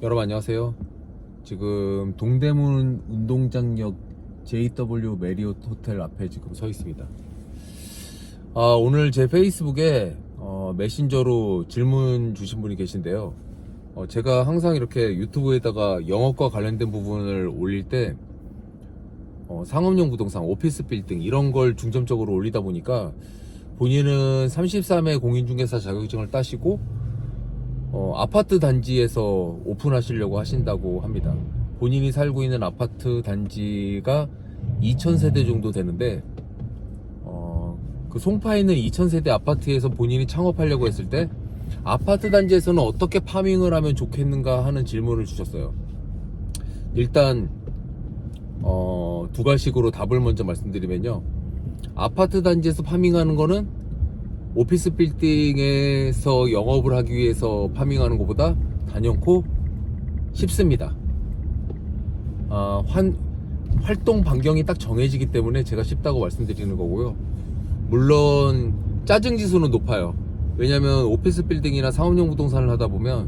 여러분 안녕하세요. 지금 동대문 운동장역 JW 메리엇 호텔 앞에 지금 서 있습니다. 오늘 제 페이스북에 메신저로 질문 주신 분이 계신데요. 제가 항상 이렇게 유튜브에다가 영업과 관련된 부분을 올릴 때 상업용 부동산, 오피스 빌딩 이런 걸 중점적으로 올리다 보니까 본인은 33회 공인중개사 자격증을 따시고 아파트 단지에서 오픈하시려고 하신다고 합니다. 본인이 살고 있는 아파트 단지가 2000세대 정도 되는데 그 송파에 있는 2000세대 아파트에서 본인이 창업하려고 했을 때 아파트 단지에서는 어떻게 파밍을 하면 좋겠는가 하는 질문을 주셨어요. 일단 두 가지식으로 답을 먼저 말씀드리면요, 아파트 단지에서 파밍하는 거는 오피스 빌딩에서 영업을 하기 위해서 파밍하는 것보다 단연코 쉽습니다. 활동 반경이 딱 정해지기 때문에 제가 쉽다고 말씀드리는 거고요. 물론 짜증 지수는 높아요. 왜냐면 오피스 빌딩이나 상업용 부동산을 하다 보면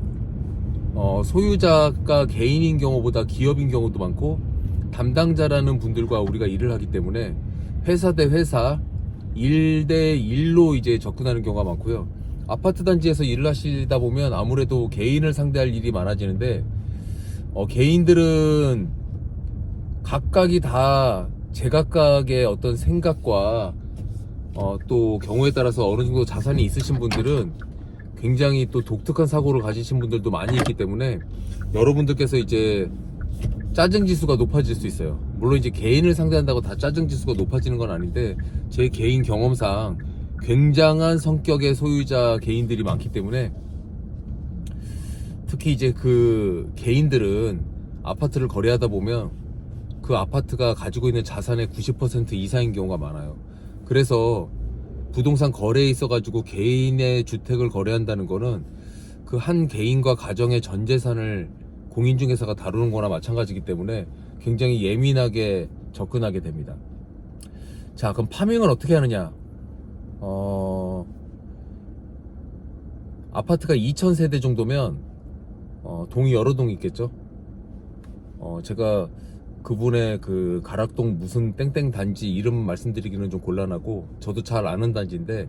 소유자가 개인인 경우보다 기업인 경우도 많고, 담당자라는 분들과 우리가 일을 하기 때문에 회사 대 회사, 1대 1로 이제 접근하는 경우가 많고요. 아파트 단지에서 일을 하시다 보면 아무래도 개인을 상대할 일이 많아지는데, 개인들은 각각이 다 제각각의 어떤 생각과 또 경우에 따라서 어느 정도 자산이 있으신 분들은 굉장히 또 독특한 사고를 가지신 분들도 많이 있기 때문에 여러분들께서 이제 짜증 지수가 높아질 수 있어요. 물론 이제 개인을 상대한다고 다 짜증 지수가 높아지는 건 아닌데, 제 개인 경험상 굉장한 성격의 소유자 개인들이 많기 때문에, 특히 이제 그 개인들은 아파트를 거래하다 보면 그 아파트가 가지고 있는 자산의 90% 이상인 경우가 많아요. 그래서 부동산 거래에 있어 가지고 개인의 주택을 거래한다는 거는 그 한 개인과 가정의 전 재산을 공인중개사가 다루는 거나 마찬가지이기 때문에 굉장히 예민하게 접근하게 됩니다. 자, 그럼 파밍을 어떻게 하느냐? 아파트가 2000세대 정도면 동이 여러 동이 있겠죠. 제가 그분의 그 가락동 무슨 땡땡 단지 이름 말씀드리기는 좀 곤란하고, 저도 잘 아는 단지인데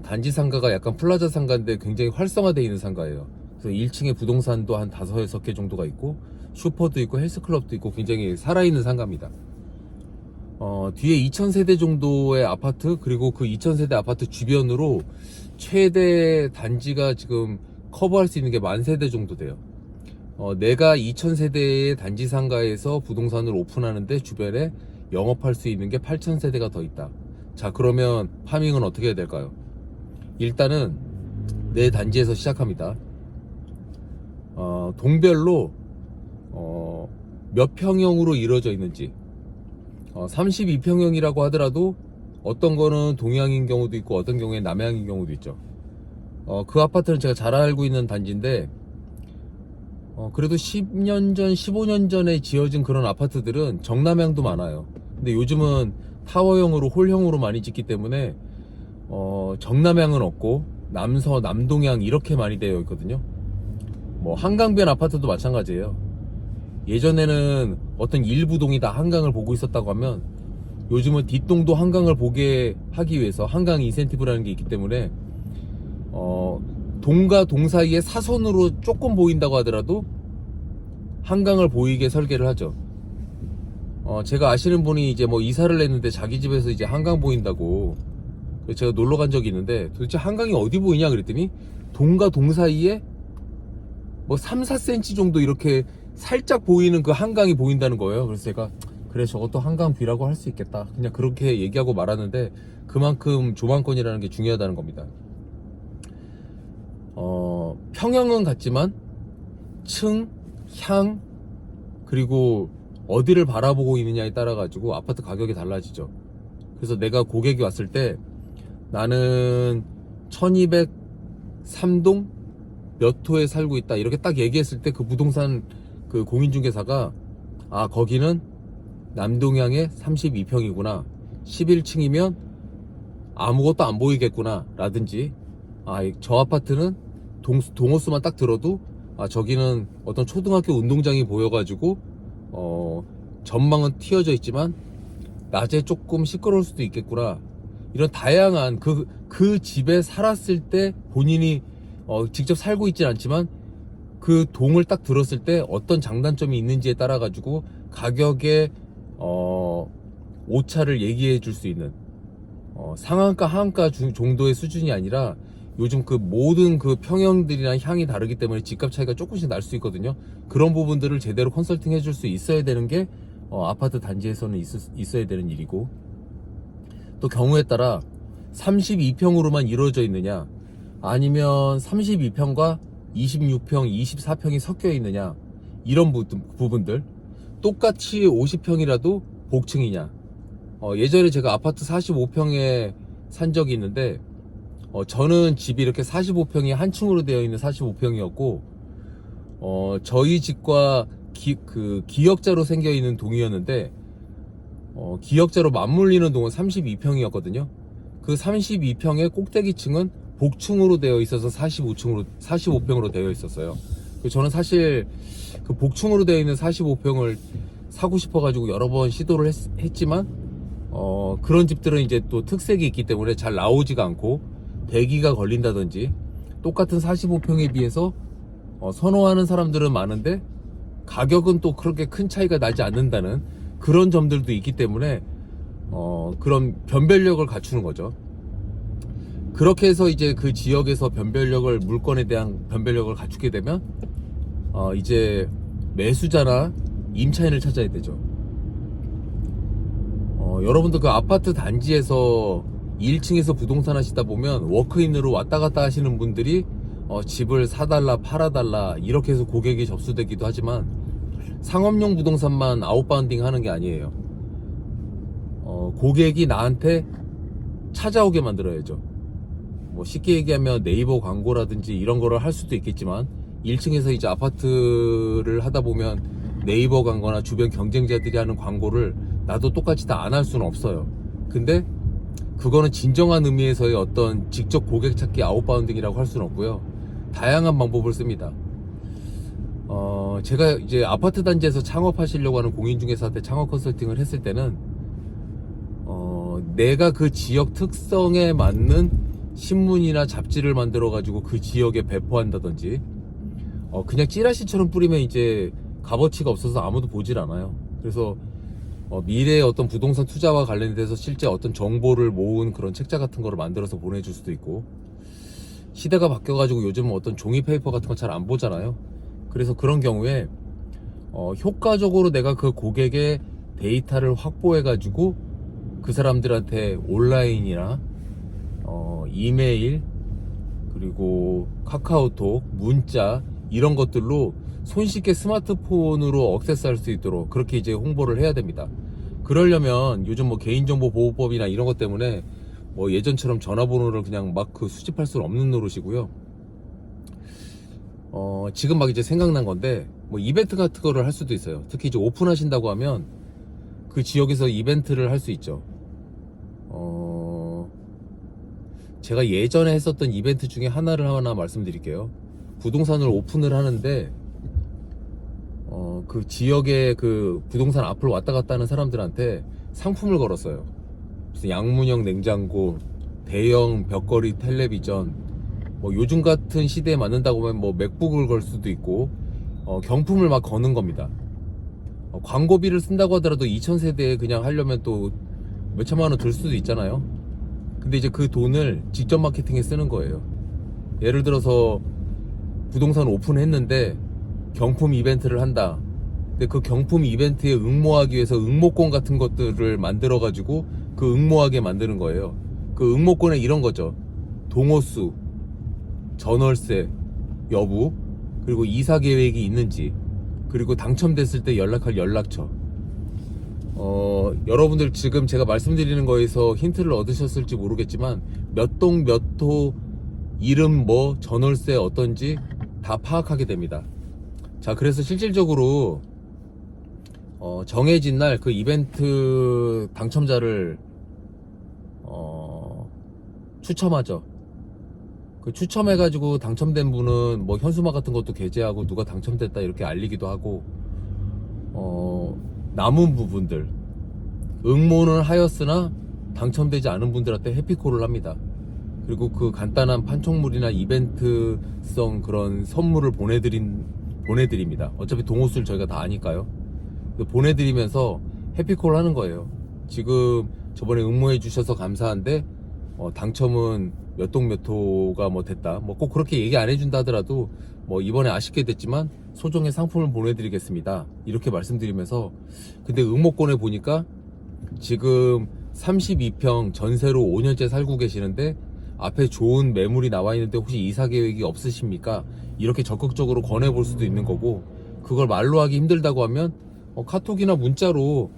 단지 상가가 약간 플라자 상가인데 굉장히 활성화되어 있는 상가예요. 그래서 1층에 부동산도 한 5-6개 정도가 있고, 슈퍼도 있고 헬스클럽도 있고 굉장히 살아있는 상가입니다. 뒤에 2000세대 정도의 아파트, 그리고 그 2000세대 아파트 주변으로 최대 단지가 지금 커버할 수 있는 게 10,000세대 정도 돼요. 내가 2000세대의 단지 상가에서 부동산을 오픈하는데 주변에 영업할 수 있는 게 8000세대가 더 있다. 자, 그러면 파밍은 어떻게 해야 될까요? 일단은 내 단지에서 시작합니다. 동별로 몇 평형으로 이루어져 있는지, 32평형이라고 하더라도 어떤 거는 동향인 경우도 있고 어떤 경우에 남향인 경우도 있죠. 그 아파트는 제가 잘 알고 있는 단지인데, 그래도 10년 전, 15년 전에 지어진 그런 아파트들은 정남향도 많아요. 근데 요즘은 타워형으로 홀형으로 많이 짓기 때문에 정남향은 없고 남서, 남동향 이렇게 많이 되어 있거든요. 뭐 한강변 아파트도 마찬가지예요. 예전에는 어떤 일부 동이 다 한강을 보고 있었다고 하면, 요즘은 뒷동도 한강을 보게 하기 위해서 한강 인센티브라는 게 있기 때문에 동과 동 사이에 사선으로 조금 보인다고 하더라도 한강을 보이게 설계를 하죠. 제가 아시는 분이 이제 뭐 이사를 했는데 자기 집에서 이제 한강 보인다고, 제가 놀러 간 적이 있는데 도대체 한강이 어디 보이냐 그랬더니 동과 동 사이에 뭐 3-4cm 정도 이렇게 살짝 보이는 그 한강이 보인다는 거예요. 그래서 제가 그래, 저것도 한강 뷰라고 할 수 있겠다, 그냥 그렇게 얘기하고 말았는데, 그만큼 조망권이라는 게 중요하다는 겁니다. 평형은 같지만 층, 향, 그리고 어디를 바라보고 있느냐에 따라 가지고 아파트 가격이 달라지죠. 그래서 내가 고객이 왔을 때 나는 1203동 몇 호에 살고 있다 이렇게 딱 얘기했을 때 그 부동산 그 공인중개사가, 아, 거기는 남동향의 32평이구나, 11층이면 아무것도 안 보이겠구나 라든지, 아, 저 아파트는 동호수만 딱 들어도 저기는 어떤 초등학교 운동장이 보여가지고 전망은 튀어져 있지만 낮에 조금 시끄러울 수도 있겠구나, 이런 다양한 그 집에 살았을 때 본인이 직접 살고 있진 않지만 그 동을 딱 들었을 때 어떤 장단점이 있는지에 따라 가지고 가격의 오차를 얘기해 줄 수 있는 상한가 하한가 정도의 수준이 아니라, 요즘 그 모든 그 평형들이나 향이 다르기 때문에 집값 차이가 조금씩 날 수 있거든요. 그런 부분들을 제대로 컨설팅 해줄 수 있어야 되는 게 아파트 단지에서는 있어야 되는 일이고, 또 경우에 따라 32평으로만 이루어져 있느냐, 아니면 32평과 26평, 24평이 섞여 있느냐, 이런 부분들, 똑같이 50평이라도 복층이냐. 예전에 제가 아파트 45평에 산 적이 있는데, 저는 집이 이렇게 45평이 한 층으로 되어 있는 45평이었고, 저희 집과 기역자로 생겨 있는 동이었는데, 기역자로 맞물리는 동은 32평이었거든요. 그 32평의 꼭대기층은 복층으로 되어 있어서 45평으로 되어 있었어요. 저는 사실 그 복층으로 되어 있는 45평을 사고 싶어가지고 여러 번 시도를 했지만, 그런 집들은 이제 또 특색이 있기 때문에 잘 나오지가 않고, 대기가 걸린다든지, 똑같은 45평에 비해서 선호하는 사람들은 많은데 가격은 또 그렇게 큰 차이가 나지 않는다는 그런 점들도 있기 때문에 그런 변별력을 갖추는 거죠. 그렇게 해서 이제 그 지역에서 물건에 대한 변별력을 갖추게 되면 이제 매수자나 임차인을 찾아야 되죠. 여러분들 그 아파트 단지에서 1층에서 부동산 하시다 보면 워크인으로 왔다 갔다 하시는 분들이 집을 사달라 팔아달라 이렇게 해서 고객이 접수되기도 하지만, 상업용 부동산만 아웃바운딩 하는 게 아니에요. 고객이 나한테 찾아오게 만들어야죠. 뭐 쉽게 얘기하면 네이버 광고라든지 이런 거를 할 수도 있겠지만, 1층에서 이제 아파트를 하다 보면 네이버 광고나 주변 경쟁자들이 하는 광고를 나도 똑같이 다 안 할 수는 없어요. 근데 그거는 진정한 의미에서의 어떤 직접 고객 찾기 아웃바운딩이라고 할 수는 없고요. 다양한 방법을 씁니다. 제가 이제 아파트 단지에서 창업하시려고 하는 공인중개사한테 창업 컨설팅을 했을 때는 내가 그 지역 특성에 맞는 신문이나 잡지를 만들어 가지고 그 지역에 배포한다든지, 그냥 찌라시처럼 뿌리면 이제 값어치가 없어서 아무도 보질 않아요. 그래서 미래의 어떤 부동산 투자와 관련돼서 실제 어떤 정보를 모은 그런 책자 같은 거를 만들어서 보내줄 수도 있고, 시대가 바뀌어가지고 요즘은 어떤 종이 페이퍼 같은 거 잘 안 보잖아요. 그래서 그런 경우에 효과적으로 내가 그 고객의 데이터를 확보해가지고 그 사람들한테 온라인이나 이메일, 그리고 카카오톡, 문자 이런 것들로 손쉽게 스마트폰으로 액세스할 수 있도록 그렇게 이제 홍보를 해야 됩니다. 그러려면 요즘 뭐 개인정보보호법이나 이런 것 때문에 뭐 예전처럼 전화번호를 그냥 막 수집할 수는 없는 노릇이고요. 지금 막 이제 생각난 건데, 뭐 이벤트 같은 거를 할 수도 있어요. 특히 이제 오픈하신다고 하면 그 지역에서 이벤트를 할 수 있죠. 제가 예전에 했었던 이벤트 중에 하나 말씀드릴게요. 부동산을 오픈을 하는데 그 지역의 그 부동산 앞을 왔다 갔다 하는 사람들한테 상품을 걸었어요. 무슨 양문형 냉장고, 대형 벽걸이 텔레비전, 뭐 요즘 같은 시대에 맞는다고 하면 뭐 맥북을 걸 수도 있고, 경품을 막 거는 겁니다. 광고비를 쓴다고 하더라도 2000세대에 그냥 하려면 또 몇천만 원 들 수도 있잖아요. 근데 이제 그 돈을 직접 마케팅에 쓰는 거예요. 예를 들어서 부동산 오픈했는데 경품 이벤트를 한다. 근데 그 경품 이벤트에 응모하기 위해서 응모권 같은 것들을 만들어 가지고 그 응모하게 만드는 거예요. 그 응모권에 이런 거죠. 동호수, 전월세 여부, 그리고 이사 계획이 있는지, 그리고 당첨됐을 때 연락할 연락처. 여러분들 지금 제가 말씀드리는 거에서 힌트를 얻으셨을지 모르겠지만 몇 동 몇 호 이름 뭐 전월세 어떤지 다 파악하게 됩니다. 자, 그래서 실질적으로 정해진 날 그 이벤트 당첨자를 추첨하죠. 그 추첨해가지고 당첨된 분은 뭐 현수막 같은 것도 게재하고 누가 당첨됐다 이렇게 알리기도 하고, 남은 부분들 응모는 하였으나 당첨되지 않은 분들한테 해피콜을 합니다. 그리고 그 간단한 판촉물이나 이벤트성 그런 선물을 보내드립니다. 어차피 동호수를 저희가 다 아니까요. 보내드리면서 해피콜 하는 거예요. 지금 저번에 응모해 주셔서 감사한데 당첨은 몇 동 몇 호가 뭐 됐다, 뭐 꼭 그렇게 얘기 안 해준다 하더라도 뭐 이번에 아쉽게 됐지만 소정의 상품을 보내드리겠습니다 이렇게 말씀드리면서, 근데 응모권에 보니까 지금 32평 전세로 5년째 살고 계시는데 앞에 좋은 매물이 나와 있는데 혹시 이사 계획이 없으십니까? 이렇게 적극적으로 권해볼 수도 있는 거고, 그걸 말로 하기 힘들다고 하면 카톡이나 문자로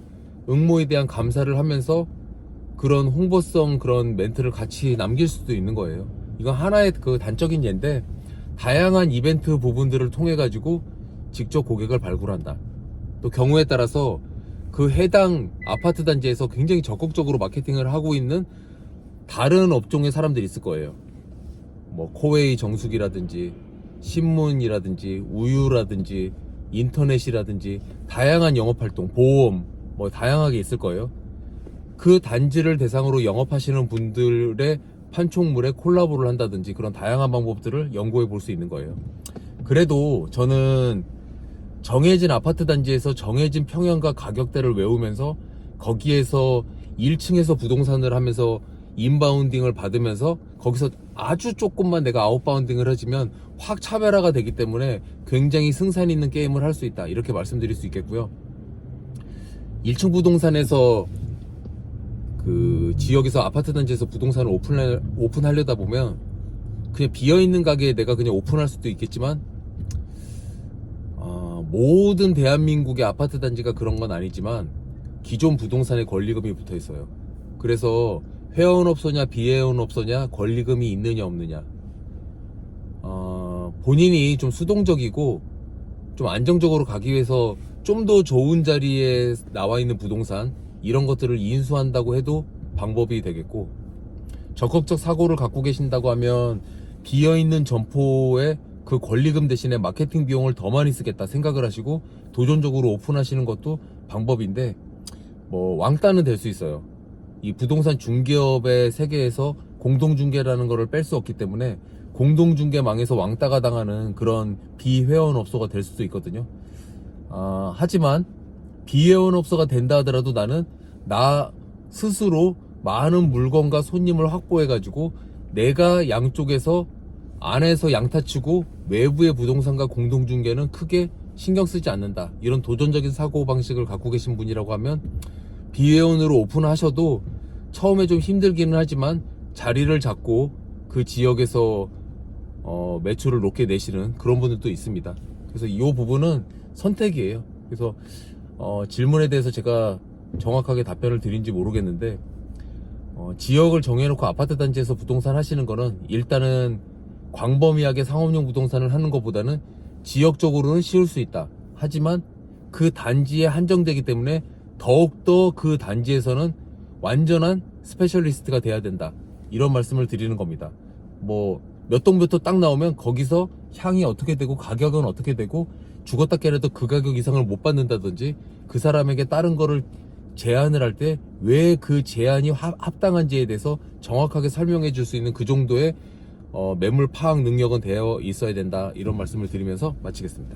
응모에 대한 감사를 하면서 그런 홍보성 그런 멘트를 같이 남길 수도 있는 거예요. 이건 하나의 그 단적인 예인데, 다양한 이벤트 부분들을 통해 가지고 직접 고객을 발굴한다. 또 경우에 따라서 그 해당 아파트 단지에서 굉장히 적극적으로 마케팅을 하고 있는 다른 업종의 사람들이 있을 거예요. 뭐 코웨이 정수기라든지 신문이라든지 우유라든지 인터넷이라든지 다양한 영업활동, 보험 뭐 다양하게 있을 거예요. 그 단지를 대상으로 영업하시는 분들의 판촉물에 콜라보를 한다든지 그런 다양한 방법들을 연구해 볼 수 있는 거예요. 그래도 저는 정해진 아파트 단지에서 정해진 평형과 가격대를 외우면서 거기에서 1층에서 부동산을 하면서 인바운딩을 받으면서 거기서 아주 조금만 내가 아웃바운딩을 해주면 확 차별화가 되기 때문에 굉장히 승산 있는 게임을 할 수 있다, 이렇게 말씀드릴 수 있겠고요. 1층 부동산에서 그 지역에서 아파트 단지에서 부동산을 오픈하려다 보면 그냥 비어있는 가게에 내가 그냥 오픈할 수도 있겠지만, 모든 대한민국의 아파트 단지가 그런 건 아니지만 기존 부동산에 권리금이 붙어 있어요. 그래서 회원업소냐 비회원업소냐 권리금이 있느냐 없느냐, 본인이 좀 수동적이고 좀 안정적으로 가기 위해서 좀 더 좋은 자리에 나와 있는 부동산, 이런 것들을 인수한다고 해도 방법이 되겠고, 적극적 사고를 갖고 계신다고 하면 비어있는 점포에 그 권리금 대신에 마케팅 비용을 더 많이 쓰겠다 생각을 하시고 도전적으로 오픈하시는 것도 방법인데, 뭐 왕따는 될 수 있어요. 이 부동산 중개업의 세계에서 공동중개라는 거를 뺄 수 없기 때문에 공동중개망에서 왕따가 당하는 그런 비회원업소가 될 수도 있거든요. 하지만 비회원업소가 된다 하더라도 나는 나 스스로 많은 물건과 손님을 확보해가지고 내가 양쪽에서 안에서 양타치고 외부의 부동산과 공동중개는 크게 신경 쓰지 않는다, 이런 도전적인 사고방식을 갖고 계신 분이라고 하면 비회원으로 오픈하셔도 처음에 좀 힘들기는 하지만 자리를 잡고 그 지역에서 매출을 높게 내시는 그런 분들도 있습니다. 그래서 이 부분은 선택이에요. 그래서 질문에 대해서 제가 정확하게 답변을 드린지 모르겠는데, 지역을 정해놓고 아파트 단지에서 부동산 하시는 거는 일단은 광범위하게 상업용 부동산을 하는 것보다는 지역적으로는 쉬울 수 있다. 하지만 그 단지에 한정되기 때문에 더욱더 그 단지에서는 완전한 스페셜리스트가 돼야 된다, 이런 말씀을 드리는 겁니다. 뭐 몇 동부터 딱 나오면 거기서 향이 어떻게 되고 가격은 어떻게 되고 죽었다 깨라도 그 가격 이상을 못 받는다든지, 그 사람에게 다른 거를 제안을 할 때 왜 그 제안이 합당한지에 대해서 정확하게 설명해 줄 수 있는 그 정도의 매물 파악 능력은 되어 있어야 된다, 이런 말씀을 드리면서 마치겠습니다.